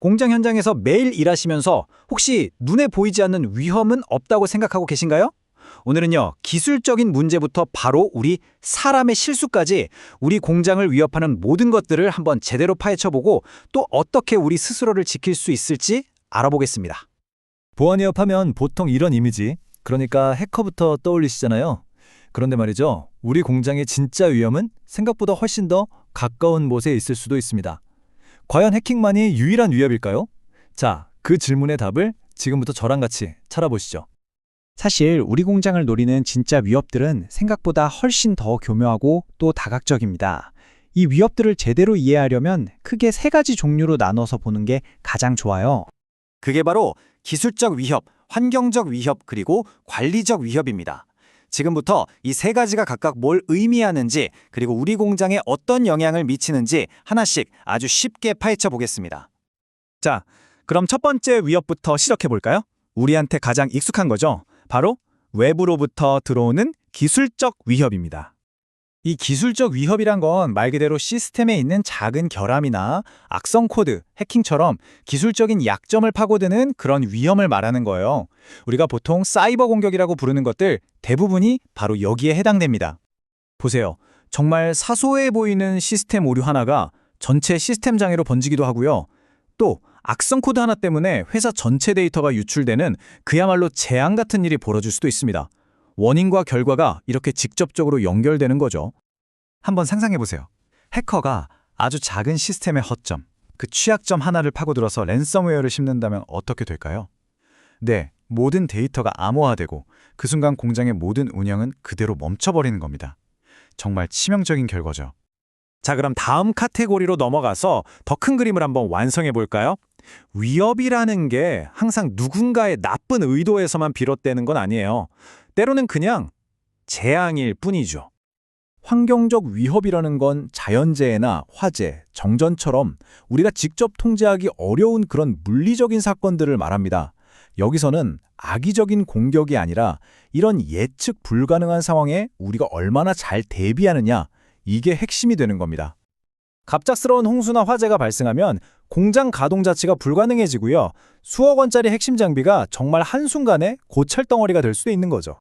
공장 현장에서 매일 일하시면서 혹시 눈에 보이지 않는 위험은 없다고 생각하고 계신가요? 오늘은요, 기술적인 문제부터 바로 우리 사람의 실수까지 우리 공장을 위협하는 모든 것들을 한번 제대로 파헤쳐보고 또 어떻게 우리 스스로를 지킬 수 있을지 알아보겠습니다. 보안 위협하면 보통 이런 이미지, 그러니까 해커부터 떠올리시잖아요. 그런데 말이죠, 우리 공장의 진짜 위험은 생각보다 훨씬 더 가까운 곳에 있을 수도 있습니다. 과연 해킹만이 유일한 위협일까요? 자, 그 질문의 답을 지금부터 저랑 같이 찾아보시죠. 사실 우리 공장을 노리는 진짜 위협들은 생각보다 훨씬 더 교묘하고 또 다각적입니다. 이 위협들을 제대로 이해하려면 크게 세 가지 종류로 나눠서 보는 게 가장 좋아요. 그게 바로 기술적 위협, 환경적 위협, 그리고 관리적 위협입니다. 지금부터 이 세 가지가 각각 뭘 의미하는지, 그리고 우리 공장에 어떤 영향을 미치는지 하나씩 아주 쉽게 파헤쳐 보겠습니다. 자, 그럼 첫 번째 위협부터 시작해 볼까요? 우리한테 가장 익숙한 거죠. 바로 외부로부터 들어오는 기술적 위협입니다. 이 기술적 위협이란 건 말 그대로 시스템에 있는 작은 결함이나 악성 코드, 해킹처럼 기술적인 약점을 파고드는 그런 위험을 말하는 거예요. 우리가 보통 사이버 공격이라고 부르는 것들 대부분이 바로 여기에 해당됩니다. 보세요. 정말 사소해 보이는 시스템 오류 하나가 전체 시스템 장애로 번지기도 하고요. 또 악성 코드 하나 때문에 회사 전체 데이터가 유출되는 그야말로 재앙 같은 일이 벌어질 수도 있습니다. 원인과 결과가 이렇게 직접적으로 연결되는 거죠. 한번 상상해보세요. 해커가 아주 작은 시스템의 허점, 그 취약점 하나를 파고들어서 랜섬웨어를 심는다면 어떻게 될까요? 네, 모든 데이터가 암호화되고 그 순간 공장의 모든 운영은 그대로 멈춰버리는 겁니다. 정말 치명적인 결과죠. 자, 그럼 다음 카테고리로 넘어가서 더 큰 그림을 한번 완성해 볼까요? 위협이라는 게 항상 누군가의 나쁜 의도에서만 비롯되는 건 아니에요. 때로는 그냥 재앙일 뿐이죠. 환경적 위협이라는 건 자연재해나 화재, 정전처럼 우리가 직접 통제하기 어려운 그런 물리적인 사건들을 말합니다. 여기서는 악의적인 공격이 아니라 이런 예측 불가능한 상황에 우리가 얼마나 잘 대비하느냐, 이게 핵심이 되는 겁니다. 갑작스러운 홍수나 화재가 발생하면 공장 가동 자체가 불가능해지고요. 수억 원짜리 핵심 장비가 정말 한순간에 고철덩어리가 될 수도 있는 거죠.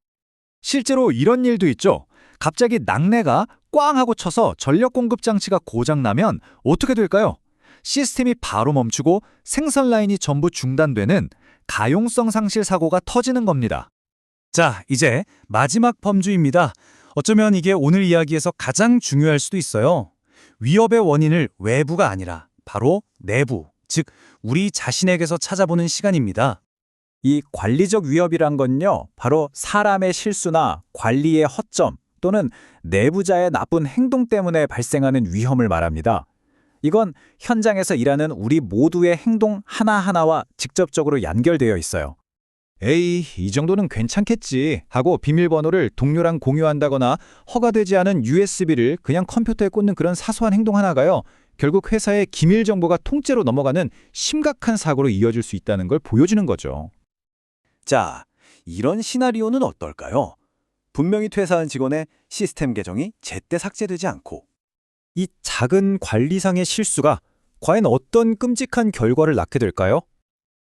실제로 이런 일도 있죠. 갑자기 낙뢰가 꽝 하고 쳐서 전력 공급 장치가 고장나면 어떻게 될까요? 시스템이 바로 멈추고 생산 라인이 전부 중단되는 가용성 상실 사고가 터지는 겁니다. 자, 이제 마지막 범주입니다. 어쩌면 이게 오늘 이야기에서 가장 중요할 수도 있어요. 위협의 원인을 외부가 아니라 바로 내부, 즉 우리 자신에게서 찾아보는 시간입니다. 이 관리적 위협이란 건요, 바로 사람의 실수나 관리의 허점 또는 내부자의 나쁜 행동 때문에 발생하는 위험을 말합니다. 이건 현장에서 일하는 우리 모두의 행동 하나하나와 직접적으로 연결되어 있어요. 에이, 이 정도는 괜찮겠지 하고 비밀번호를 동료랑 공유한다거나 허가되지 않은 USB를 그냥 컴퓨터에 꽂는 그런 사소한 행동 하나가요, 결국 회사의 기밀 정보가 통째로 넘어가는 심각한 사고로 이어질 수 있다는 걸 보여주는 거죠. 자, 이런 시나리오는 어떨까요? 분명히 퇴사한 직원의 시스템 계정이 제때 삭제되지 않고 이 작은 관리상의 실수가 과연 어떤 끔찍한 결과를 낳게 될까요?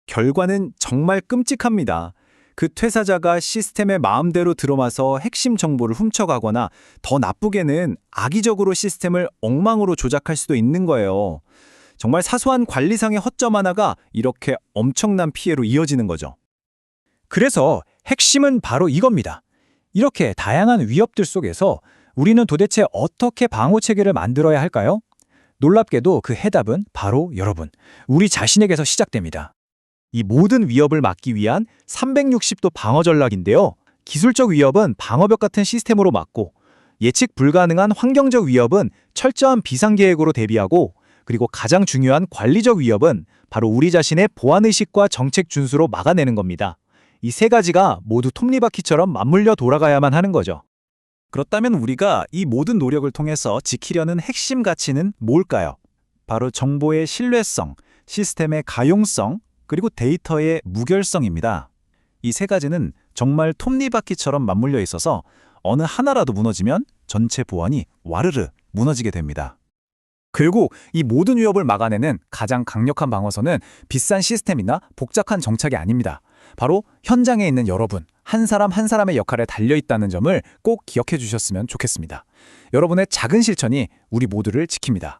결과는 정말 끔찍합니다. 그 퇴사자가 시스템에 마음대로 들어와서 핵심 정보를 훔쳐가거나 더 나쁘게는 악의적으로 시스템을 엉망으로 조작할 수도 있는 거예요. 정말 사소한 관리상의 허점 하나가 이렇게 엄청난 피해로 이어지는 거죠. 그래서 핵심은 바로 이겁니다. 이렇게 다양한 위협들 속에서 우리는 도대체 어떻게 방어 체계를 만들어야 할까요? 놀랍게도 그 해답은 바로 여러분, 우리 자신에게서 시작됩니다. 이 모든 위협을 막기 위한 360도 방어 전략인데요. 기술적 위협은 방어벽 같은 시스템으로 막고, 예측 불가능한 환경적 위협은 철저한 비상계획으로 대비하고, 그리고 가장 중요한 관리적 위협은 바로 우리 자신의 보안의식과 정책 준수로 막아내는 겁니다. 이 세 가지가 모두 톱니바퀴처럼 맞물려 돌아가야만 하는 거죠. 그렇다면 우리가 이 모든 노력을 통해서 지키려는 핵심 가치는 뭘까요? 바로 정보의 신뢰성, 시스템의 가용성, 그리고 데이터의 무결성입니다. 이 세 가지는 정말 톱니바퀴처럼 맞물려 있어서 어느 하나라도 무너지면 전체 보안이 와르르 무너지게 됩니다. 결국 이 모든 위협을 막아내는 가장 강력한 방어선은 비싼 시스템이나 복잡한 정착이 아닙니다. 바로 현장에 있는 여러분, 한 사람 한 사람의 역할에 달려있다는 점을 꼭 기억해 주셨으면 좋겠습니다. 여러분의 작은 실천이 우리 모두를 지킵니다.